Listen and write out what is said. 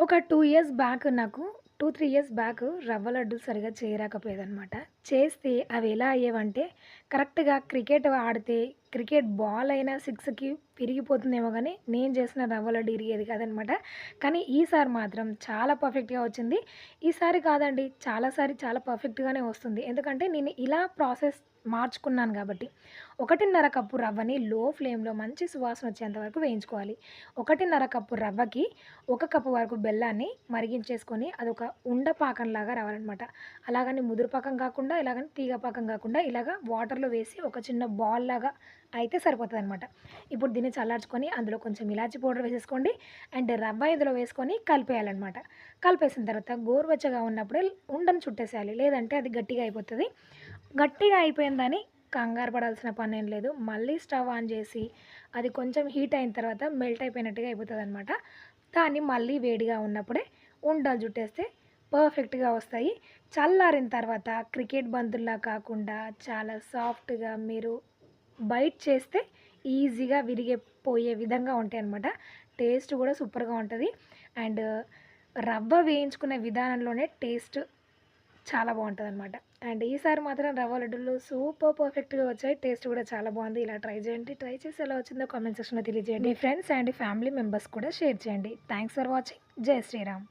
ఒక 2 years back నాకు 2, 3 years back రవ్వ లడ్డూలు సరిగ్గా చేయరాకపోయేదనమాట. చేస్తే అవి ఎలా అయ్యేవంటే కరెక్ట్‌గా క్రికెట్ ఆడితే క్రికెట్ బాల్ అయినా 6కి విరిగిపోతుందేమో గానీ, నేను చేసిన రవ్వ లడ్డు ఇరిగేది కాదనమాట. కానీ ఈసారి మాత్రం చాలా పర్ఫెక్ట్‌గా వచ్చింది. ఈసారి కాదండి చాలా పర్ఫెక్ట్‌గానే వస్తుంది. ఎందుకంటే నేను ఇలా ప్రాసెస్ మార్చుకున్నాను గాబట్టి. 1:30 కప్పు రవ్వని లో ఫ్లేమ్‌లో మంచి సువాసన వచ్చేంత వరకు వేయించుకోవాలి. 1:30 కప్పు రవ్వకి 1 కప్పు వరకు బెల్లాన్ని మరిగించేసుకొని అదొక ఉండ పాకంలాగా రావాలనమాట. అలాగని ముదురు పాకం కాకుండా, ఇలాగని తీగ పాకం కాకుండా ఇలాగ వాటర్‌లో వేసి ఒక చిన్న బాల్‌లాగా అయితే సరిపోతదనమాట. ఇప్పుడు దీన్ని చల్లార్చుకొని అందులో కొంచెం ఇలాచీ పౌడర్ వేసేసుకోండి. అండ్ రవ్వ ఇందులో వేసుకొని కలిపేయాలనమాట. కలిపేసిన తర్వాత గోరువెచ్చగా ఉన్నప్పుడే ఉండను చుట్టేసేయాలి. లేదంటే అది గట్టిగా అయిపోతది. గట్టిగా అయిపోయిందని కంగారు పడాల్సిన పనేం లేదు. మళ్ళీ స్టవ్ ఆన్ చేసి అది కొంచెం హీట్ అయిన తర్వాత మెల్ట్ అయిపోయినట్టుగా అయిపోతదనమాట. దాన్ని మళ్ళీ వేడిగా ఉన్నప్పుడే ఉండలు జుట్టేస్తే పర్ఫెక్ట్‌గా వస్తాయి. చల్లారిన తర్వాత క్రికెట్ బంతుల్లా కాకుండా చాలా సాఫ్ట్‌గా మీరు బైట్ చేస్తే ఈజీగా విరిగిపోయే విధంగా ఉంటాయనమాట. టేస్ట్ గూడా సూపర్‌గా ఉంటది. అండ్ రవ్వ వేయించుకునే విధానంలోనే టేస్ట్ చాలా బావుంటదనమాట. అండ్ ఈసారి మాత్రం రవ్వ లడ్డూలు సూపర్ పర్ఫెక్ట్‌గా వచ్చాయి. టేస్ట్ కూడా చాలా బావుంది. ఇలా ట్రై చేయండి. ట్రై చేసి ఎలా వచ్చిందో కామెంట్ సెక్షన్‌లో తెలియజేయండి. మీ ఫ్రెండ్స్ అండ్ ఫ్యామిలీ మెంబర్స్ కూడా షేర్ చేయండి. Thanks for watching. జై శ్రీరామ్.